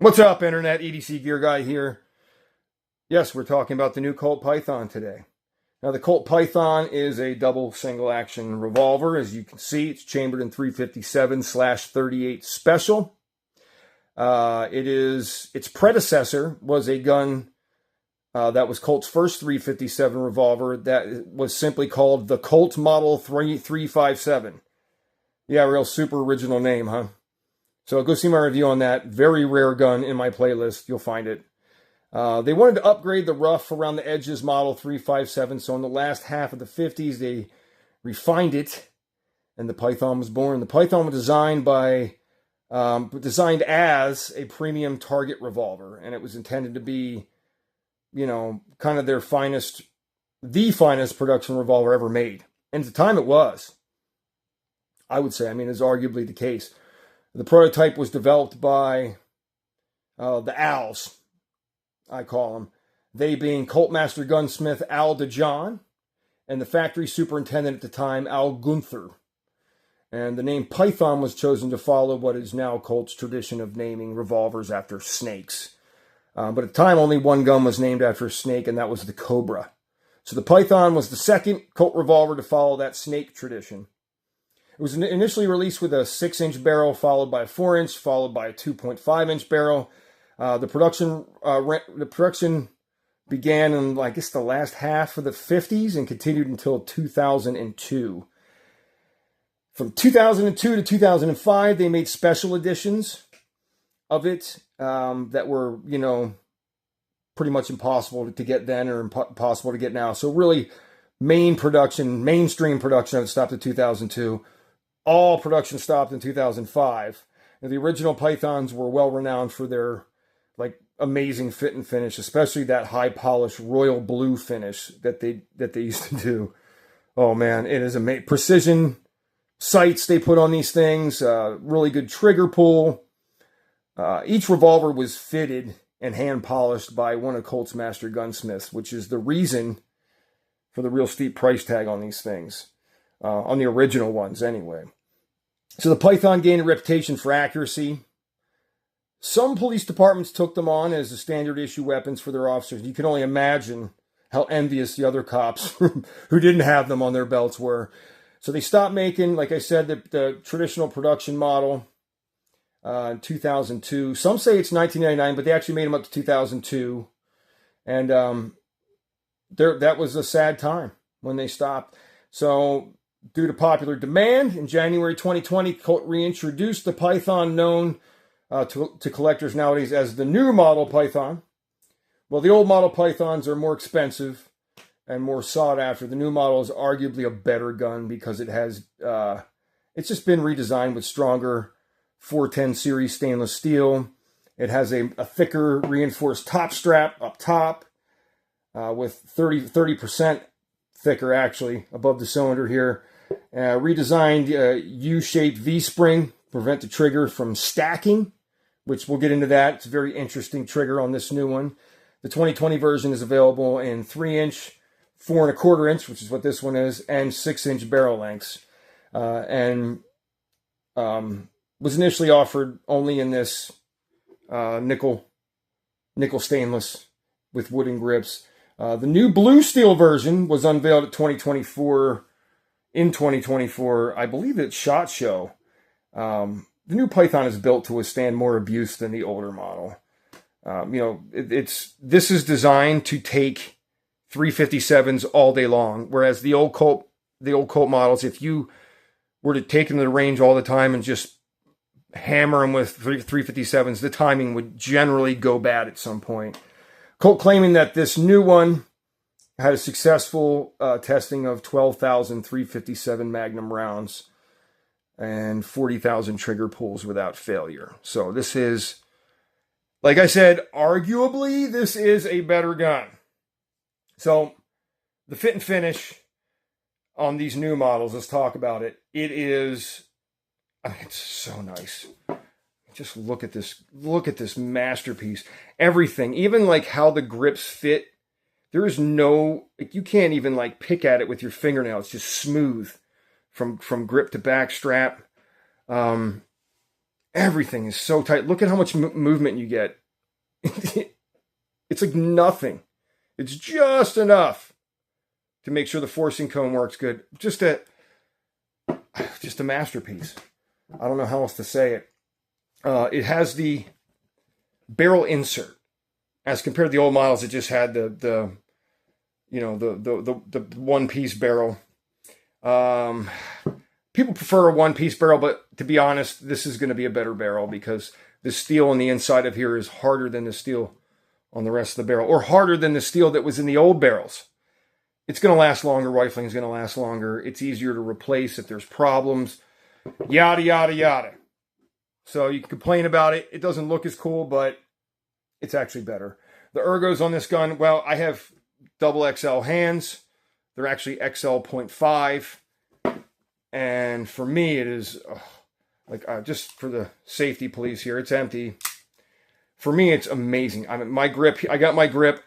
What's up, Internet? EDC Gear Guy here. Yes, we're talking about the new Colt Python today. Now, the Colt Python is a double single-action revolver. As you can see, it's chambered in 357/38 special. Its predecessor was a gun that was Colt's first 357 revolver that was simply called the Colt Model 357. Yeah, real super original name, huh? So go see my review on that. Very rare gun in my playlist. You'll find it. They wanted to upgrade the rough around the edges Model 357. So in the last half of the 50s, they refined it, and the Python was born. The Python was designed as a premium target revolver, and it was intended to be, kind of the finest production revolver ever made. And at the time, it was. I would say, it's arguably the case. The prototype was developed by the Owls, I call them. They being Colt Master Gunsmith Al DeJohn and the factory superintendent at the time, Al Gunther. And the name Python was chosen to follow what is now Colt's tradition of naming revolvers after snakes. But at the time, only one gun was named after a snake, and that was the Cobra. So the Python was the second Colt revolver to follow that snake tradition. It was initially released with a 6-inch barrel, followed by a 4-inch, followed by a 2.5-inch barrel. The production began in, I guess, the last half of the 50s and continued until 2002. From 2002 to 2005, they made special editions of it that were, pretty much impossible to get then or impossible to get now. So really, mainstream production of it stopped in 2002. All production stopped in 2005. And the original Pythons were well renowned for their amazing fit and finish, especially that high polished royal blue finish that they used to do. Oh man, it is amazing. Precision sights they put on these things, really good trigger pull. Each revolver was fitted and hand polished by one of Colt's master gunsmiths, which is the reason for the real steep price tag on these things. On the original ones anyway. So the Python gained a reputation for accuracy. Some police departments took them on as the standard issue weapons for their officers. You can only imagine how envious the other cops who didn't have them on their belts were. So they stopped making, like I said, the traditional production model in 2002. Some say it's 1999, but they actually made them up to 2002. And that was a sad time when they stopped. So due to popular demand, in January 2020, Colt reintroduced the Python known to collectors nowadays as the new model Python. Well, the old model Pythons are more expensive and more sought after. The new model is arguably a better gun because it has, it's just been redesigned with stronger 410 series stainless steel. It has a thicker reinforced top strap up top with 30% thicker actually above the cylinder here. Redesigned U-shaped V-spring, prevent the trigger from stacking, which we'll get into that. It's a very interesting trigger on this new one. The 2020 version is available in 3-inch, 4 1/4 inch, which is what this one is, and 6-inch barrel lengths. And was initially offered only in this nickel stainless with wooden grips. The new blue steel version was unveiled at 2024. In 2024, I believe at SHOT Show. The new Python is built to withstand more abuse than the older model. This is designed to take 357s all day long, whereas the old Colt models, if you were to take them to the range all the time and just hammer them with 357s, the timing would generally go bad at some point. Colt claiming that this new one had a successful testing of 12,000 357 Magnum rounds and 40,000 trigger pulls without failure. So this is, like I said, arguably this is a better gun. So the fit and finish on these new models, let's talk about it. It's so nice. Just look at this masterpiece. Everything, even how the grips fit. There is no, you can't even pick at it with your fingernail. It's just smooth from grip to back strap. Everything is so tight. Look at how much movement you get. It's like nothing. It's just enough to make sure the forcing cone works good. Just a masterpiece. I don't know how else to say it. It has the barrel insert. As compared to the old models, it just had the one-piece barrel. People prefer a one-piece barrel, but to be honest, this is going to be a better barrel because the steel on the inside of here is harder than the steel on the rest of the barrel, or harder than the steel that was in the old barrels. It's going to last longer. Rifling is going to last longer. It's easier to replace if there's problems. Yada, yada, yada. So you can complain about it. It doesn't look as cool, but it's actually better. The ergos on this gun, well, I have double XL hands. They're actually XL 0.5. And for me, it is, just for the safety police here, it's empty. For me, it's amazing. I mean, my grip, I got my grip.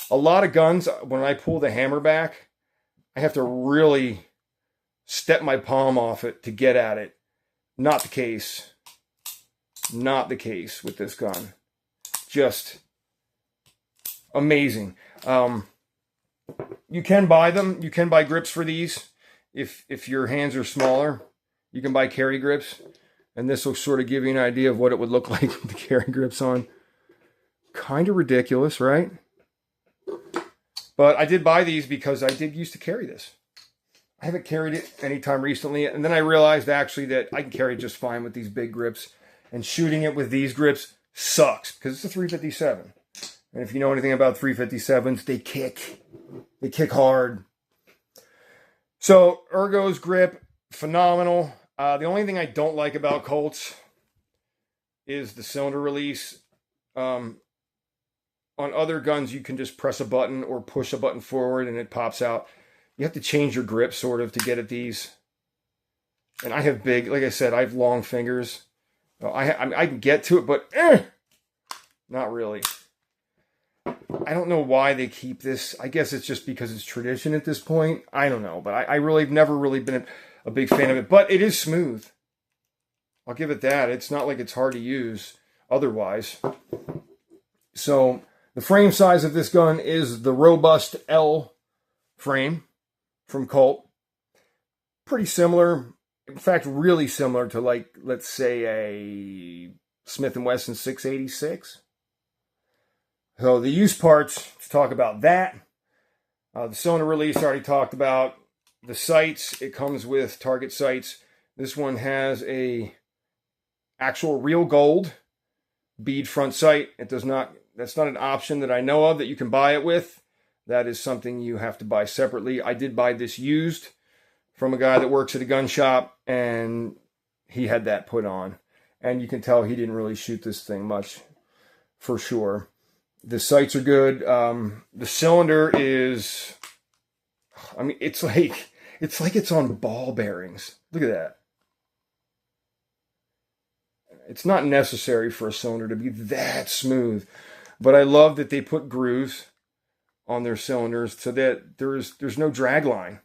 A lot of guns, when I pull the hammer back, I have to really step my palm off it to get at it. Not the case. Not the case with this gun. Just amazing. You can buy them. You can buy grips for these. If your hands are smaller, you can buy carry grips. And this will sort of give you an idea of what it would look like with the carry grips on. Kind of ridiculous, right? But I did buy these because I did used to carry this. I haven't carried it anytime recently. And then I realized actually that I can carry it just fine with these big grips. And shooting it with these grips sucks because it's a 357. And if you know anything about 357s, they kick. They kick hard. So, Ergo's grip, phenomenal. The only thing I don't like about Colts is the cylinder release. On other guns, you can just press a button or push a button forward and it pops out. You have to change your grip sort of to get at these. And I have big, like I said, I have long fingers. I can get to it, but not really. I don't know why they keep this. I guess it's just because it's tradition at this point. I don't know, but I really have never really been a big fan of it. But it is smooth. I'll give it that. It's not like it's hard to use otherwise. So the frame size of this gun is the robust L frame from Colt. Pretty similar. In fact, really similar to, like, let's say a Smith & Wesson 686. So the use parts, let's talk about that. The cylinder release, I already talked about. The sights, it comes with target sights. This one has a actual real gold bead front sight. It does not, that's not an option that I know of that you can buy it with. That is something you have to buy separately. I did buy this used from a guy that works at a gun shop, and he had that put on. And you can tell he didn't really shoot this thing much, for sure. The sights are good. The cylinder is, I mean, it's like it's on ball bearings. Look at that. It's not necessary for a cylinder to be that smooth, but I love that they put grooves on their cylinders so that there's no drag line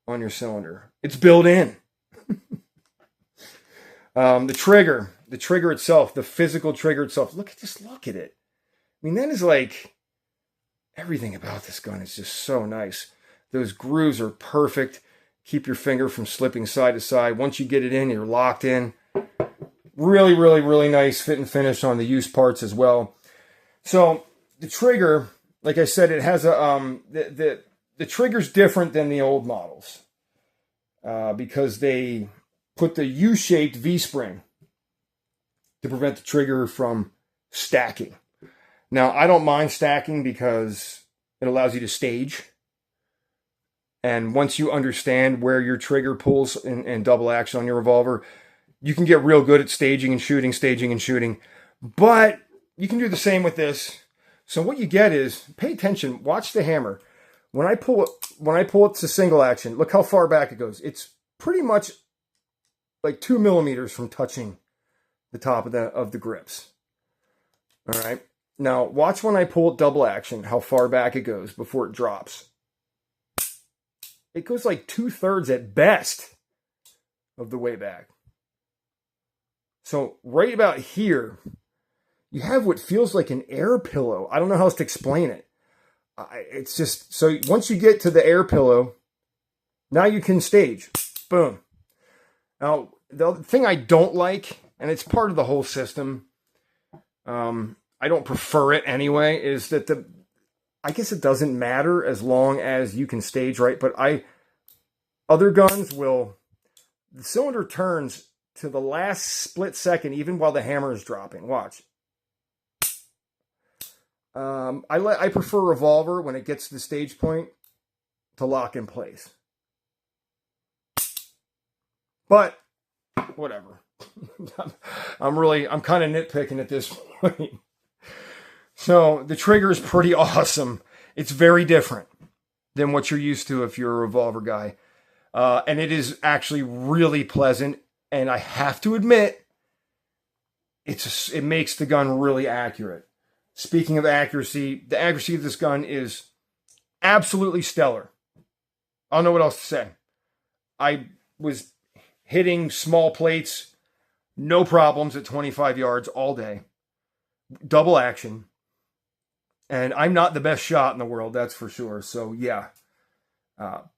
on your cylinder. It's built in. The trigger itself, the physical trigger itself. Look at it. I mean, that is like, everything about this gun is just so nice. Those grooves are perfect. Keep your finger from slipping side to side. Once you get it in, you're locked in. Really, really, really nice fit and finish on the use parts as well. So the trigger, like I said, it has a the trigger's different than the old models because they put the U-shaped V-spring to prevent the trigger from stacking. Now, I don't mind stacking because it allows you to stage. And once you understand where your trigger pulls in double action on your revolver, you can get real good at staging and shooting. But you can do the same with this. So what you get is, pay attention, watch the hammer. When I pull it to single action, look how far back it goes. It's pretty much like 2 millimeters from touching the top of the grips. All right. Now, watch when I pull it double action, how far back it goes before it drops. It goes like 2/3 at best of the way back. So right about here, you have what feels like an air pillow. I don't know how else to explain it. It's just, so once you get to the air pillow, now you can stage. Boom. Now, the thing I don't like, and it's part of the whole system, I don't prefer it anyway, is that I guess it doesn't matter as long as you can stage right, but other guns the cylinder turns to the last split second, even while the hammer is dropping. Watch. I prefer revolver when it gets to the stage point to lock in place. But whatever. I'm kind of nitpicking at this point. So the trigger is pretty awesome. It's very different than what you're used to if you're a revolver guy. And it is actually really pleasant. And I have to admit, it makes the gun really accurate. Speaking of accuracy, the accuracy of this gun is absolutely stellar. I don't know what else to say. I was hitting small plates, no problems at 25 yards all day. Double action. And I'm not the best shot in the world, that's for sure. So yeah,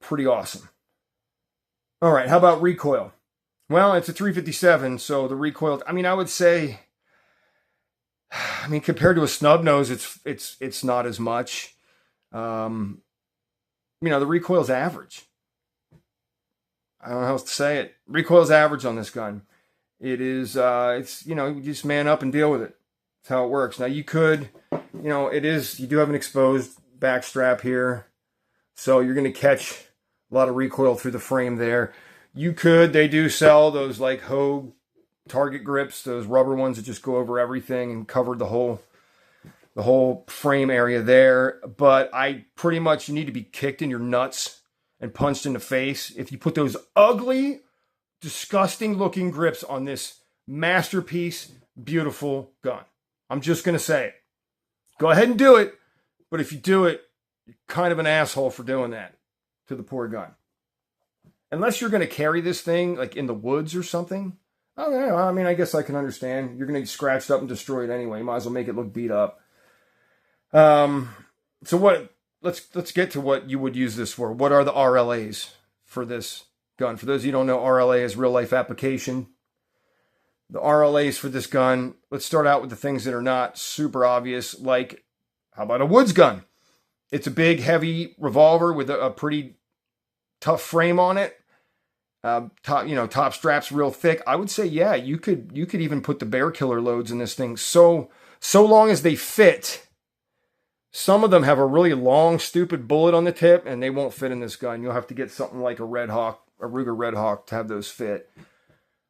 pretty awesome. All right, how about recoil? Well, it's a 357, so the recoil, I would say, compared to a snub nose, it's not as much. The recoil's average. I don't know how else to say it. Recoil's average on this gun. It is, you just man up and deal with it. That's how it works. Now you could, you do have an exposed back strap here. So you're going to catch a lot of recoil through the frame there. They do sell those like Hogue target grips, those rubber ones that just go over everything and cover the whole frame area there. But you need to be kicked in your nuts and punched in the face if you put those ugly, disgusting looking grips on this masterpiece, beautiful gun. I'm just going to say it. Go ahead and do it. But if you do it, you're kind of an asshole for doing that to the poor gun. Unless you're going to carry this thing like in the woods or something. Okay, well, I guess I can understand. You're going to get scratched up and destroyed anyway. You might as well make it look beat up. Let's get to what you would use this for. What are the RLAs for this gun? For those of you who don't know, RLA is real life application. The RLAs for this gun, let's start out with the things that are not super obvious, like, how about a woods gun? It's a big, heavy revolver with a pretty tough frame on it. Top straps real thick. I would say, yeah, you could even put the bear killer loads in this thing. So long as they fit. Some of them have a really long, stupid bullet on the tip, and they won't fit in this gun. You'll have to get something like a Ruger Red Hawk to have those fit.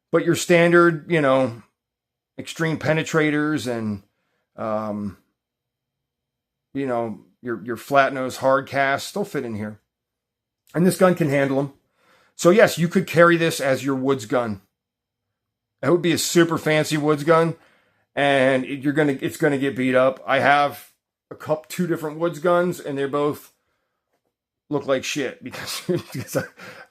But your standard, extreme penetrators and, your flat nose hard cast still fit in here. And this gun can handle them. So yes, you could carry this as your woods gun. That would be a super fancy woods gun, and it's gonna get beat up. I have two different woods guns, and they both look like shit because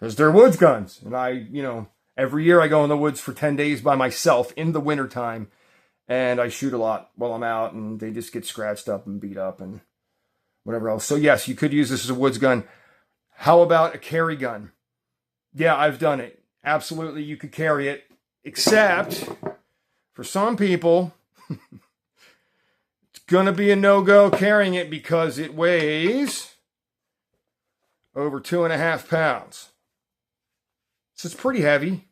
they're woods guns. And every year I go in the woods for 10 days by myself in the wintertime, and I shoot a lot while I'm out, and they just get scratched up and beat up and whatever else. So yes, you could use this as a woods gun. How about a carry gun? Yeah, I've done it. Absolutely, you could carry it. Except, for some people, it's going to be a no-go carrying it because it weighs over 2.5 pounds. So it's pretty heavy.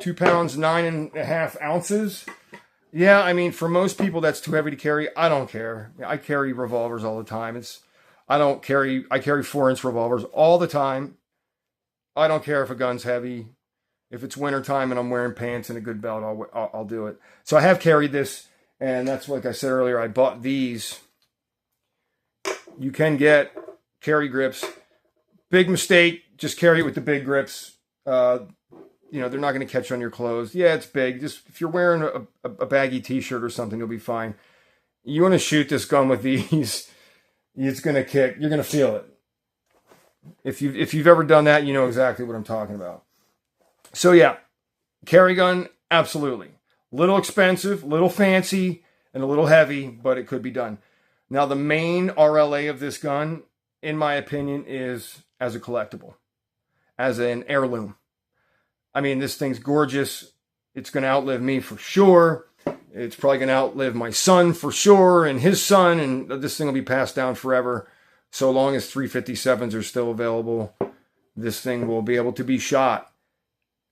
2 pounds, 9.5 ounces. Yeah, for most people, that's too heavy to carry. I don't care. I carry revolvers all the time. I carry 4-inch revolvers all the time. I don't care if a gun's heavy. If it's wintertime and I'm wearing pants and a good belt, I'll do it. So I have carried this, and that's like I said earlier, I bought these. You can get carry grips. Big mistake, just carry it with the big grips. They're not going to catch on your clothes. Yeah, it's big. Just if you're wearing a baggy t-shirt or something, you'll be fine. You want to shoot this gun with these, it's going to kick. You're going to feel it. If you've ever done that, you know exactly what I'm talking about. So yeah, Carry gun, absolutely. Little expensive, little fancy, and a little heavy, but it could be done. Now, the main RLA of this gun, in my opinion, is as a collectible, as an heirloom. I mean, this thing's gorgeous. It's going to outlive me for sure. It's probably going to outlive my son for sure, and his son, and this thing will be passed down forever. So long as 357s are still available, this thing will be able to be shot.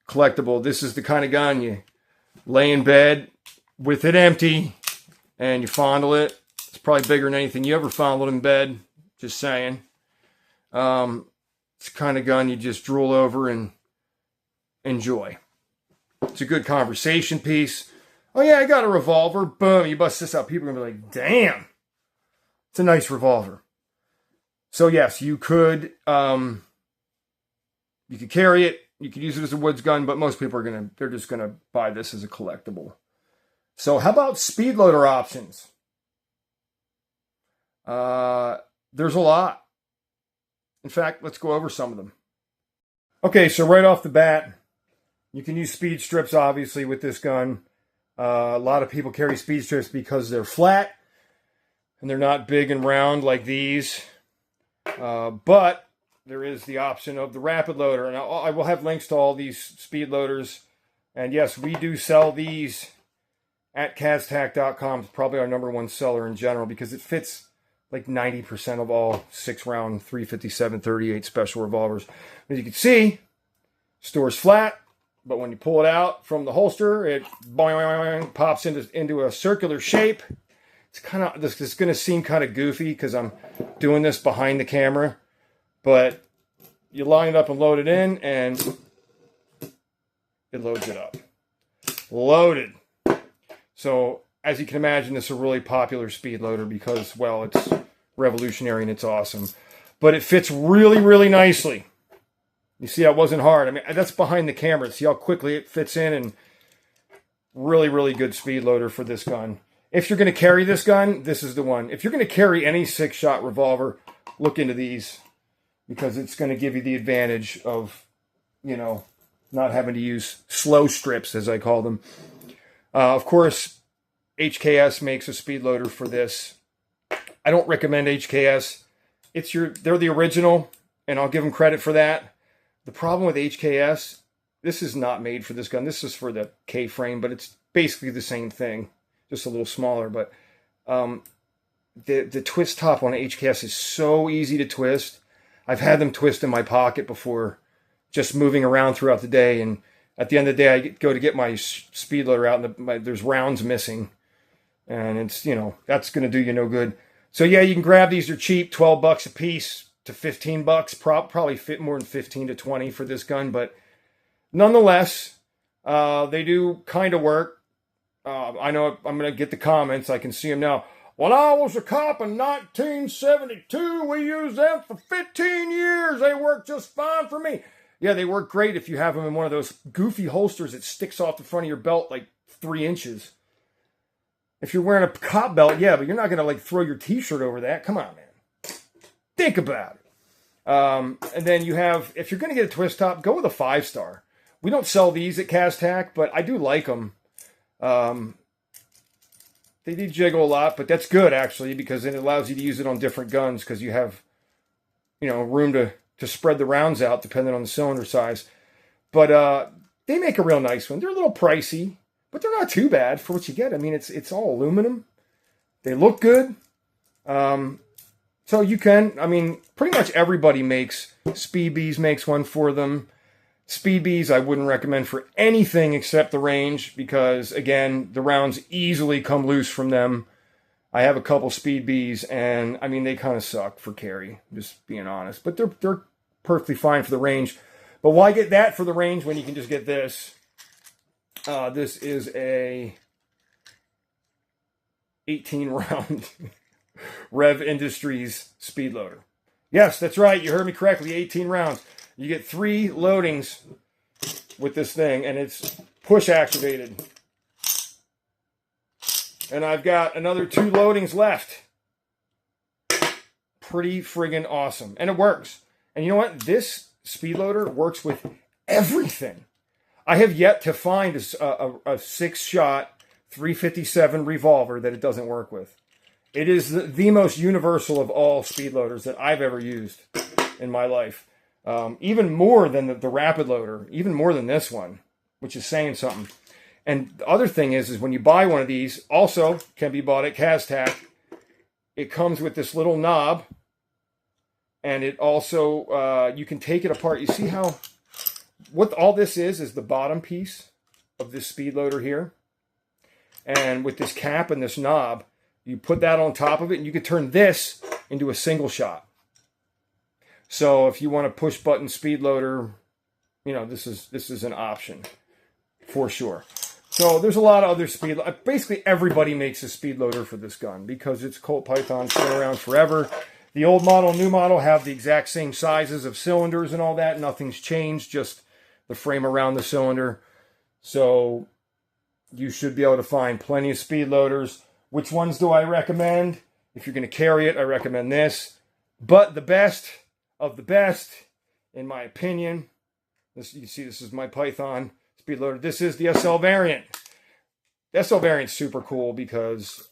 Collectible. This is the kind of gun you lay in bed with it empty and you fondle it. It's probably bigger than anything you ever fondled in bed. Just saying. It's the kind of gun you just drool over and enjoy. It's a good conversation piece. Oh yeah, I got a revolver. Boom, you bust this out. People are going to be like, damn, it's a nice revolver. So yes, you could carry it. You could use it as a woods gun, but most people they're just gonna buy this as a collectible. So how about speed loader options? There's a lot. In fact, let's go over some of them. Okay, so right off the bat, you can use speed strips, obviously, with this gun. A lot of people carry speed strips because they're flat and they're not big and round like these. But there is the option of the Wrapid loader, and I will have links to all these speed loaders. And yes, we do sell these at KazTac.com. It's probably our #1 seller in general because it fits like 90% of all 6-round 357-38 special revolvers. As you can see, store's flat, but when you pull it out from the holster, it boing, pops into a circular shape. It's kind of, this is going to seem kind of goofy because I'm doing this behind the camera, but you line it up and load it in, and it loads it up. Loaded. So, as you can imagine, this is a really popular speed loader because, well, it's revolutionary and it's awesome. But it fits really, really nicely. You see, that wasn't hard. I mean, that's behind the camera. See how quickly it fits in, and really, really good speed loader for this gun. If you're going to carry this gun, this is the one. If you're going to carry any 6-shot revolver, look into these because it's going to give you the advantage of, you know, not having to use slow strips, as I call them. Of course, HKS makes a speed loader for this. I don't recommend HKS. They're the original, and I'll give them credit for that. The problem with HKS, this is not made for this gun. This is for the K-frame, but it's basically the same thing, just a little smaller. But the twist top on HKS is so easy to twist. I've had them twist in my pocket before, just moving around throughout the day, and at the end of the day, I go to get my speed loader out, and there's rounds missing, and it's, you know, that's going to do you no good. So yeah, you can grab these. They're cheap, $12 a piece to $15. Probably fit more than 15 to 20 for this gun, but nonetheless, they do kind of work. I know I'm going to get the comments. I can see them now. When I was a cop in 1972, we used them for 15 years. They worked just fine for me. Yeah, they work great if you have them in one of those goofy holsters that sticks off the front of your belt like 3 inches. If you're wearing a cop belt, yeah, but you're not going to like throw your t-shirt over that. Come on, man. Think about it. And then you have, if you're going to get a twist top, go with a 5-star. We don't sell these at KazTac, but I do like them. They do jiggle a lot, but that's good actually because it allows you to use it on different guns because you have, you know, room to spread the rounds out depending on the cylinder size. But they make a real nice one. They're a little pricey, but they're not too bad for what you get. I mean, it's all aluminum. They look good. So you can, I mean, pretty much everybody makes, Speed Bees makes one for them. Speed Bees I wouldn't recommend for anything except the range because, again, the rounds easily come loose from them. I have a couple Speed Bees, and, I mean, they kind of suck for carry, just being honest. But they're perfectly fine for the range. But why get that for the range when you can just get this? This is a 18-round Rev Industries speed loader. Yes, that's right. You heard me correctly. 18 rounds. You get 3 loadings with this thing, and it's push activated. And I've got another 2 loadings left. Pretty friggin' awesome. And it works. And you know what? This speed loader works with everything. I have yet to find a 6-shot 357 revolver that it doesn't work with. It is the most universal of all speed loaders that I've ever used in my life. Even more than the Wrapid loader, even more than this one, which is saying something. And the other thing is when you buy one of these, also can be bought at KazTac, it comes with this little knob, and it also, you can take it apart. You see how, what all this is the bottom piece of this speed loader here. And with this cap and this knob, you put that on top of it, and you can turn this into a single shot. So if you want a push button speed loader, you know, this is an option for sure. So there's a lot of other speed, basically everybody makes a speed loader for this gun because it's Colt Python, it's been around forever. The old model, new model have the exact same sizes of cylinders and all that. Nothing's changed, just the frame around the cylinder. So you should be able to find plenty of speed loaders. Which ones do I recommend? If you're going to carry it, I recommend this. But the best of the best, in my opinion, this, you see this is my Python speed loader. This is the SL variant. The SL variant's super cool because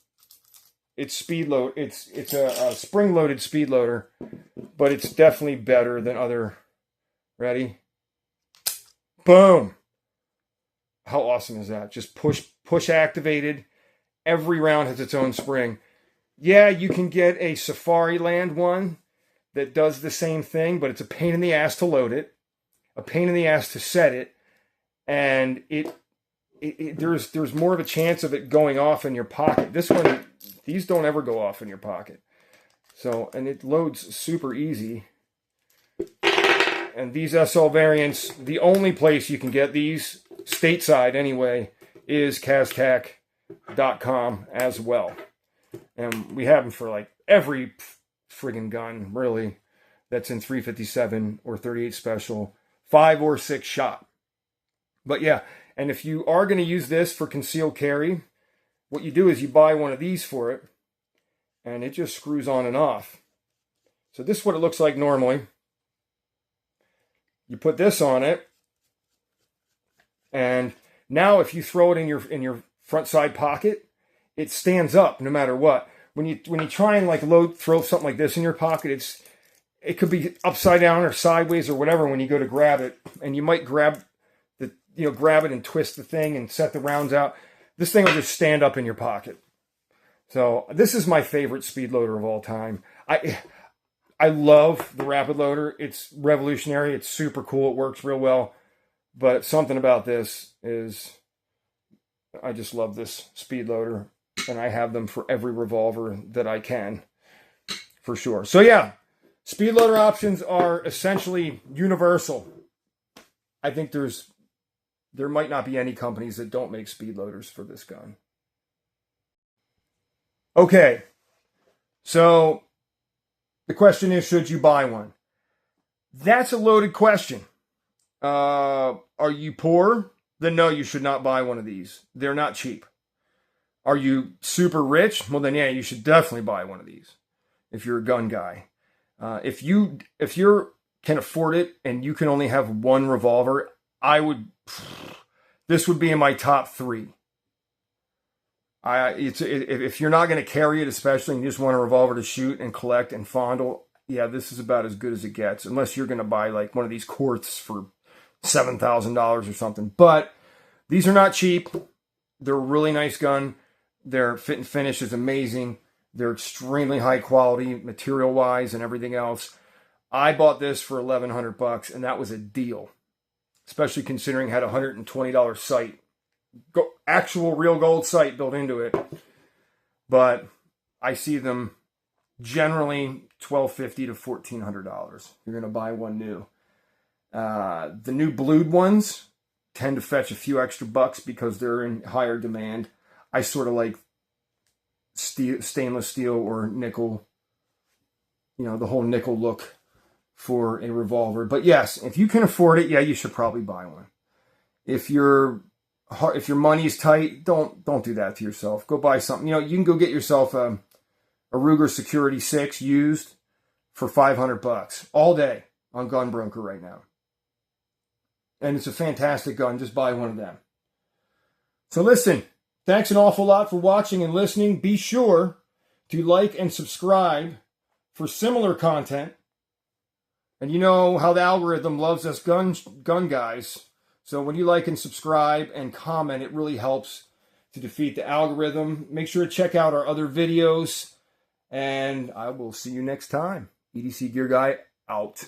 it's speed load. It's a spring-loaded speed loader, but it's definitely better than other. Ready? Boom! How awesome is that? Just push activated. Every round has its own spring. Yeah, you can get a Safariland one that does the same thing, but it's a pain in the ass to load it, a pain in the ass to set it, and there's more of a chance of it going off in your pocket. This one, these don't ever go off in your pocket. So, and it loads super easy. And these SL variants, the only place you can get these, stateside anyway, is KazTac.com as well. And we have them for like every friggin' gun, really, that's in 357 or 38 special, 5 or 6 shot. But yeah, and if you are going to use this for concealed carry, what you do is you buy one of these for it, and it just screws on and off. So this is what it looks like normally. You put this on it, and now if you throw it in your front side pocket, it stands up no matter what. When you try and like throw something like this in your pocket, it could be upside down or sideways or whatever when you go to grab it, and you might grab it and twist the thing and set the rounds out. This thing will just stand up in your pocket. So this is my favorite speed loader of all time. I love the Wrapid loader. It's revolutionary. It's super cool. It works real well. But something about this is, I just love this speed loader. And I have them for every revolver that I can, for sure. So yeah, speed loader options are essentially universal. I think there might not be any companies that don't make speed loaders for this gun. Okay, so the question is, should you buy one? That's a loaded question. Are you poor? Then no, you should not buy one of these. They're not cheap. Are you super rich? Well, then yeah, you should definitely buy one of these if you're a gun guy. If you can afford it and you can only have one revolver, this would be in my top 3. If you're not going to carry it, especially, and you just want a revolver to shoot and collect and fondle, yeah, this is about as good as it gets, unless you're going to buy like one of these quarts for $7,000 or something. But these are not cheap. They're a really nice gun. Their fit and finish is amazing. They're extremely high quality material-wise and everything else. I bought this for $1,100, and that was a deal, especially considering it had a $120 sight. Actual real gold sight built into it. But I see them generally $1,250 to $1,400. You're going to buy one new. The new blued ones tend to fetch a few extra bucks because they're in higher demand. I sort of like stainless steel or nickel, the whole nickel look for a revolver. But yes, if you can afford it, yeah, you should probably buy one. If your money's tight, don't do that to yourself. Go buy something. You can go get yourself a Ruger Security 6 used for $500 all day on Gun Broker right now. And it's a fantastic gun. Just buy one of them. So listen, thanks an awful lot for watching and listening. Be sure to like and subscribe for similar content. And you know how the algorithm loves us gun guys. So when you like and subscribe and comment, it really helps to defeat the algorithm. Make sure to check out our other videos. And I will see you next time. EDC Gear Guy out.